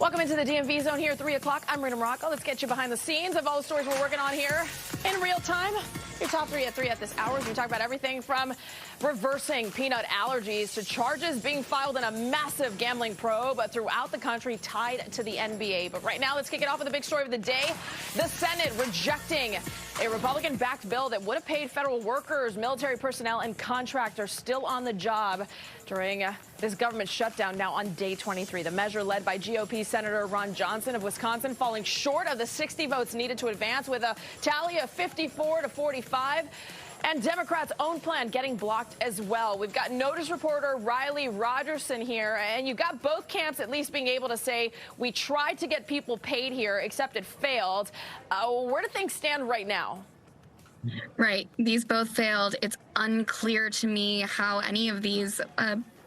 Welcome into the DMV Zone here at 3 o'clock. I'm Rita Morocco. Let's get you behind the scenes of all the stories we're working on here in real time. Your top three at 3 at this hour. We talk about everything from reversing peanut allergies to charges being filed in a massive gambling probe throughout the country tied to the NBA. But right now, let's kick it off with the big story of the day. The Senate rejecting a Republican-backed bill that would have paid federal workers, military personnel, and contractors still on the job during this government shutdown now on day 23. The measure led by GOP Senator Ron Johnson of Wisconsin falling short of the 60 votes needed to advance with a tally of 54 to 45. And Democrats' own plan getting blocked as well. We've got Notice reporter Riley Rogerson here, and you've got both camps at least being able to say, we tried to get people paid here, except it failed. Where do things stand right now? Right. These both failed. It's unclear to me how any of these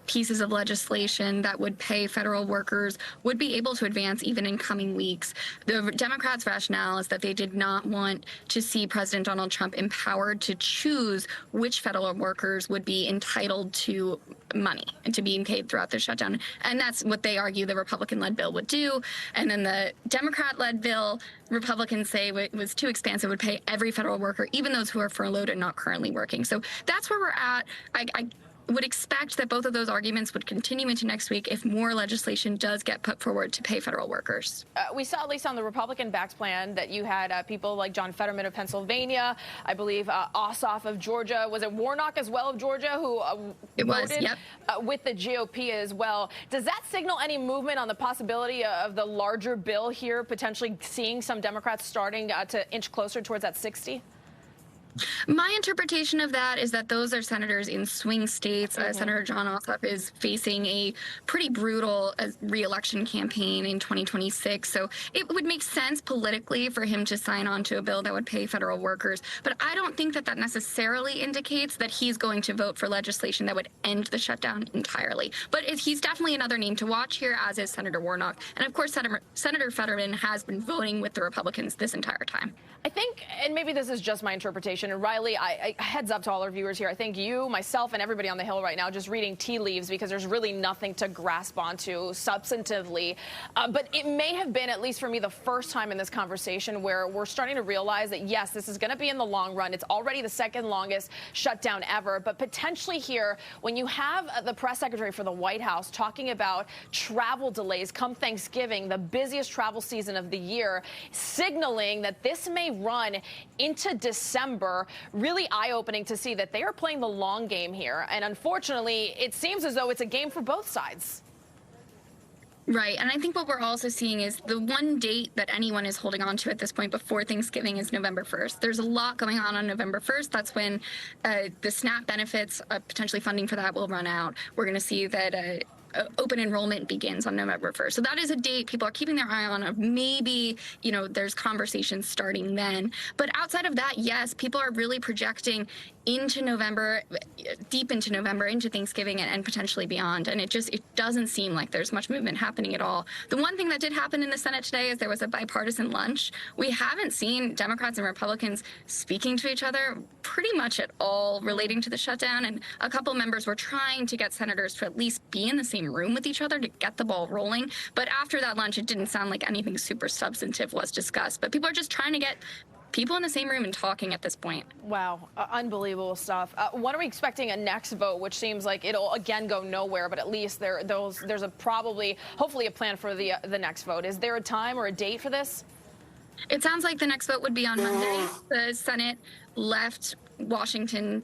pieces of legislation that would pay federal workers would be able to advance even in coming weeks. The Democrats' rationale is that they did not want to see President Donald Trump empowered to choose which federal workers would be entitled to money and to being paid throughout the shutdown. And that's what they argue the Republican-led bill would do. And then the Democrat-led bill, Republicans say it was too expansive, would pay every federal worker, even those who are furloughed and not currently working. So that's where we're at. I would expect that both of those arguments would continue into next week if more legislation does get put forward to pay federal workers. We saw, at least on the Republican-backed plan, that you had people like John Fetterman of Pennsylvania, I believe Ossoff of Georgia, was it Warnock as well of Georgia, who voted with the GOP as well. Does that signal any movement on the possibility of the larger bill here, potentially seeing some Democrats starting to inch closer towards that 60? My interpretation of that is that those are senators in swing states. Senator John Ossoff is facing a pretty brutal re-election campaign in 2026. So it would make sense politically for him to sign on to a bill that would pay federal workers. But I don't think that that necessarily indicates that he's going to vote for legislation that would end the shutdown entirely. But he's definitely another name to watch here, as is Senator Warnock. And of course, Senator Fetterman has been voting with the Republicans this entire time. I think, and maybe this is just my interpretation, and Riley, I heads up to all our viewers here. I think you, myself, and everybody on the Hill right now just reading tea leaves because there's really nothing to grasp onto substantively. But it may have been, at least for me, the first time in this conversation where we're starting to realize that, yes, this is going to be in the long run. It's already the second longest shutdown ever. But potentially here, when you have the press secretary for the White House talking about travel delays come Thanksgiving, the busiest travel season of the year, signaling that this may run into December, really eye-opening to see that they are playing the long game here. And unfortunately, it seems as though it's a game for both sides. Right. And I think what we're also seeing is the one date that anyone is holding on to at this point before Thanksgiving is November 1st. There's a lot going on November 1st. That's when the SNAP benefits, potentially funding for that, will run out. We're going to see that open enrollment begins on November 1st. So that is a date people are keeping their eye on. Maybe, there's conversations starting then. But outside of that, yes, people are really projecting into November, deep into November, into Thanksgiving, and potentially beyond. And it doesn't seem like there's much movement happening at all. The one thing that did happen in the Senate today is there was a bipartisan lunch. We haven't seen Democrats and Republicans speaking to each other pretty much at all relating to the shutdown. And a couple members were trying to get senators to at least be in the same room with each other to get the ball rolling. But after that lunch, it didn't sound like anything super substantive was discussed. But people are just trying to get people in the same room and talking at this point. Wow. Unbelievable stuff. When are we expecting a next vote, which seems like it'll again go nowhere, but at least there's hopefully a plan for the next vote. Is there a time or a date for this? It sounds like the next vote would be on Monday. The Senate left Washington,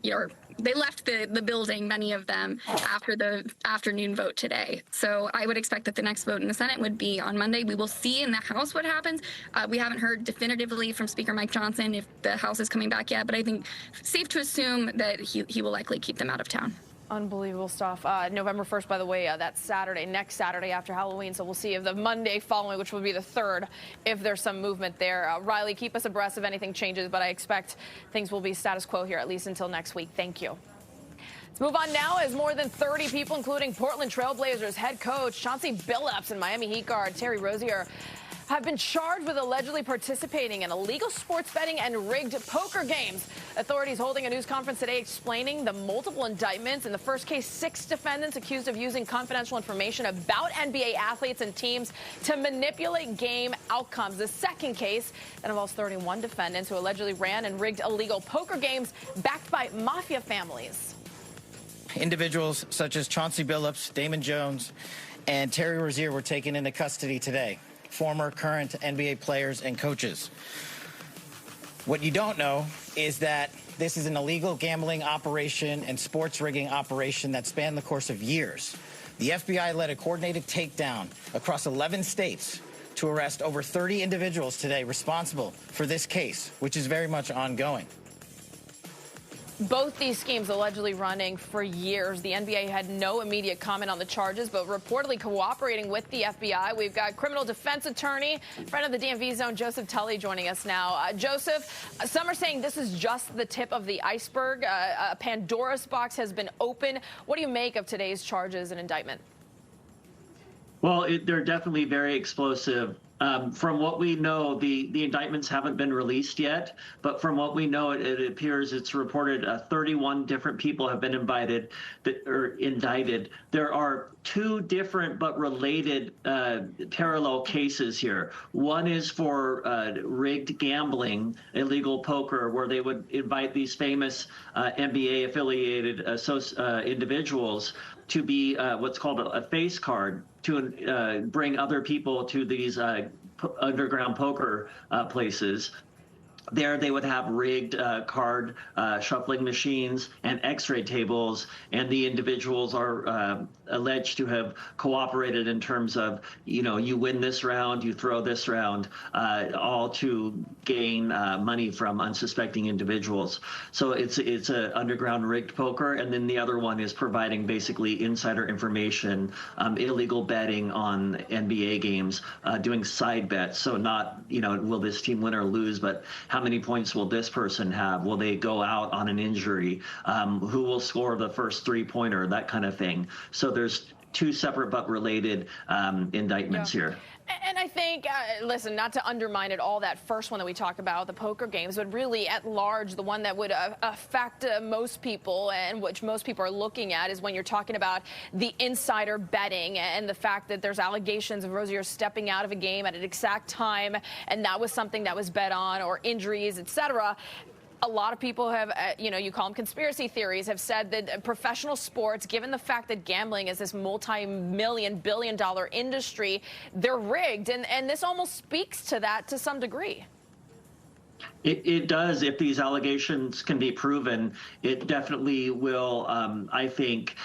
they left the building, many of them, after the afternoon vote today. So I would expect that the next vote in the Senate would be on Monday. We will see in the House what happens. We haven't heard definitively from Speaker Mike Johnson if the House is coming back yet, but I think safe to assume that he will likely keep them out of town. Unbelievable stuff. November 1st, by the way, that's Saturday, next Saturday after Halloween. So we'll see if the Monday following, which will be the 3rd, if there's some movement there. Riley, keep us abreast if anything changes, but I expect things will be status quo here at least until next week. Thank you. Let's move on now as more than 30 people, including Portland Trail Blazers head coach Chauncey Billups and Miami Heat guard Terry Rozier, have been charged with allegedly participating in illegal sports betting and rigged poker games. Authorities holding a news conference today explaining the multiple indictments. In the first case, 6 defendants accused of using confidential information about NBA athletes and teams to manipulate game outcomes. The second case that involves 31 defendants who allegedly ran and rigged illegal poker games backed by mafia families. Individuals such as Chauncey Billups, Damon Jones, and Terry Rozier were taken into custody today. Former, current NBA players and coaches. What you don't know is that this is an illegal gambling operation and sports rigging operation that spanned the course of years. The FBI led a coordinated takedown across 11 states to arrest over 30 individuals today responsible for this case, which is very much ongoing. Both these schemes allegedly running for years. The NBA had no immediate comment on the charges, but reportedly cooperating with the FBI. We've got criminal defense attorney, friend of the DMV Zone, Joseph Tully, joining us now. Joseph, some are saying this is just the tip of the iceberg. A Pandora's box has been opened. What do you make of today's charges and indictment? Well, they're definitely very explosive. From what we know, the indictments haven't been released yet, but from what we know, it appears it's reported 31 different people have been indicted. There are 2 different but related parallel cases here. One is for rigged gambling, illegal poker, where they would invite these famous NBA-affiliated individuals to be what's called a face card to bring other people to these underground poker places. There they would have rigged card shuffling machines and x-ray tables, and the individuals are alleged to have cooperated in terms of, you win this round, you throw this round, all to gain money from unsuspecting individuals. So it's a underground rigged poker, and then the other one is providing basically insider information, illegal betting on NBA games, doing side bets. So not, will this team win or lose, but how many points will this person have? Will they go out on an injury? Who will score the first 3-pointer? That kind of thing. So there's 2 separate but related indictments here. And I think, listen, not to undermine it all, that first one that we talk about, the poker games, but really at large, the one that would affect most people and which most people are looking at is when you're talking about the insider betting and the fact that there's allegations of Rozier stepping out of a game at an exact time, and that was something that was bet on, or injuries, etc. A lot of people have, you call them conspiracy theories, have said that professional sports, given the fact that gambling is this multi-million, billion-dollar industry, they're rigged. And this almost speaks to that to some degree. It does. If these allegations can be proven, it definitely will, I think,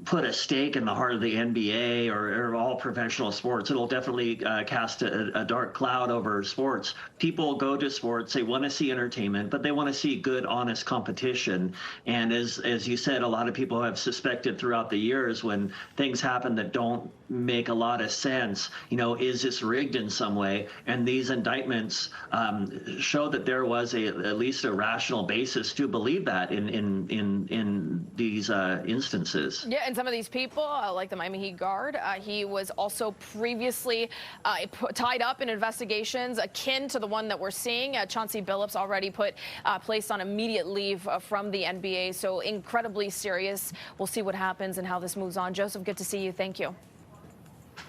put a stake in the heart of the NBA or all professional sports. It'll definitely cast a dark cloud over sports. People go to sports, they want to see entertainment, but they want to see good, honest competition. And as you said, a lot of people have suspected throughout the years when things happen that don't make a lot of sense, is this rigged in some way? And these indictments show that there was at least a rational basis to believe that in these instances. Yeah, and some of these people, like the Miami Heat guard, he was also previously tied up in investigations akin to the one that we're seeing. Chauncey Billups already placed on immediate leave from the NBA, so incredibly serious. We'll see what happens and how this moves on. Joseph, good to see you. Thank you.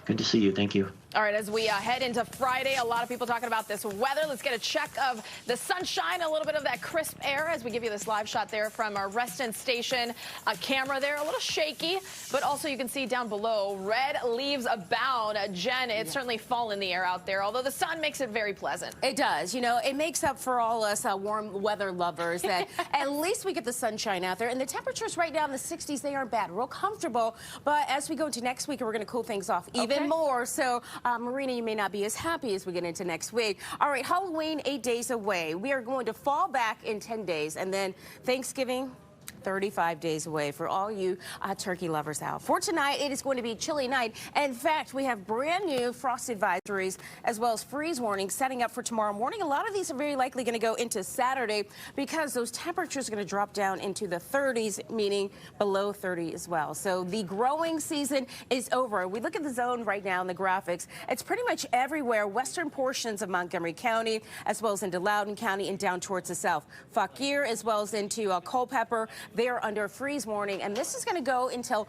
Good to see you. Thank you. All right, as we head into Friday, a lot of people talking about this weather. Let's get a check of the sunshine, a little bit of that crisp air as we give you this live shot there from our Reston Station camera there. A little shaky, but also you can see down below, red leaves abound. Jen, it's certainly fall in the air out there, although the sun makes it very pleasant. It does. It makes up for all us warm weather lovers that at least we get the sunshine out there. And the temperatures right now in the 60s, they aren't bad. Real comfortable. But as we go into next week, we're going to cool things off even more. So, Marina, you may not be as happy as we get into next week. All right, Halloween, 8 days away. We are going to fall back in 10 days. And then Thanksgiving, 35 days away for all you turkey lovers out. For tonight, it is going to be a chilly night. In fact, we have brand new frost advisories as well as freeze warnings setting up for tomorrow morning. A lot of these are very likely going to go into Saturday because those temperatures are going to drop down into the 30s, meaning below 30 as well. So the growing season is over. We look at the zone right now in the graphics. It's pretty much everywhere, western portions of Montgomery County, as well as into Loudoun County and down towards the south. Fauquier, as well as into Culpeper, they are under freeze warning. And this is going to go until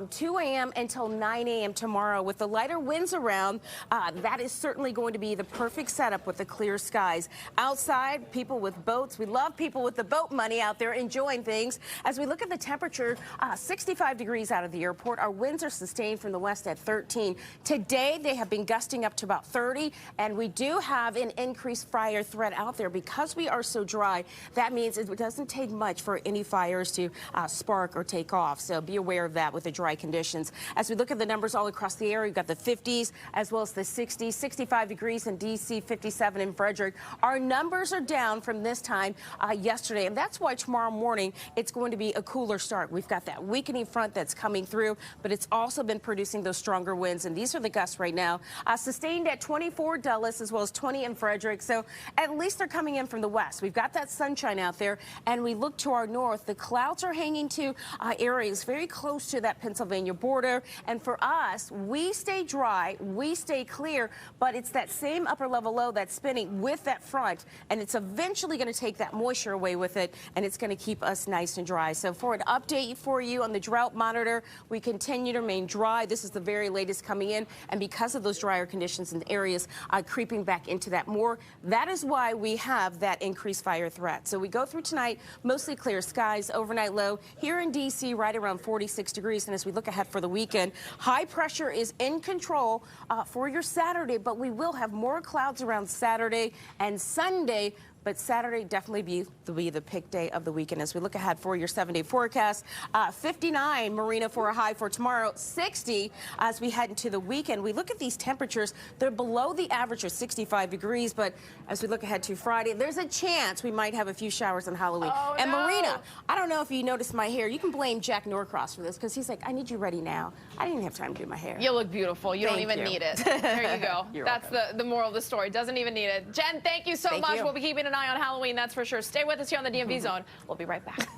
2 a.m. until 9 a.m. tomorrow. With the lighter winds around, that is certainly going to be the perfect setup with the clear skies. Outside, people with boats. We love people with the boat money out there enjoying things. As we look at the temperature, 65 degrees out of the airport. Our winds are sustained from the west at 13. Today, they have been gusting up to about 30, and we do have an increased fire threat out there because we are so dry. That means it doesn't take much for any fires to spark or take off. So be aware of that with the dry conditions. As we look at the numbers all across the area, we've got the 50s as well as the 60s, 65 degrees in D.C., 57 in Frederick. Our numbers are down from this time yesterday, and that's why tomorrow morning it's going to be a cooler start. We've got that weakening front that's coming through, but it's also been producing those stronger winds, and these are the gusts right now. Sustained at 24 Dulles as well as 20 in Frederick, so at least they're coming in from the west. We've got that sunshine out there, and we look to our north. The clouds are hanging to areas very close to that Pennsylvania border, and for us, we stay dry, we stay clear, but it's that same upper level low that's spinning with that front, and it's eventually going to take that moisture away with it, and it's going to keep us nice and dry. So for an update for you on the drought monitor, we continue to remain dry. This is the very latest coming in, and because of those drier conditions in the areas creeping back into that more, that is why we have that increased fire threat. So we go through tonight, mostly clear skies, overnight low here in D.C. right around 46 degrees. And as we look ahead for the weekend, high pressure is in control for your Saturday, but we will have more clouds around Saturday and Sunday. But Saturday definitely will be the pick day of the weekend. As we look ahead for your 7-day forecast, 59 Marina for a high for tomorrow, 60 as we head into the weekend. We look at these temperatures, they're below the average of 65 degrees, but as we look ahead to Friday, there's a chance we might have a few showers on Halloween. Oh, and no. Marina, I don't know if you noticed my hair. You can blame Jack Norcross for this because he's like, I need you ready now. I didn't have time to do my hair. You look beautiful. You don't Thank even you. need it. There you go. You're That's welcome. the moral of the story. Doesn't even need it. Jen, thank you so Thank much. you. We'll be keeping an eye on Halloween, that's for sure. Stay with us here on the DMV Zone. We'll be right back.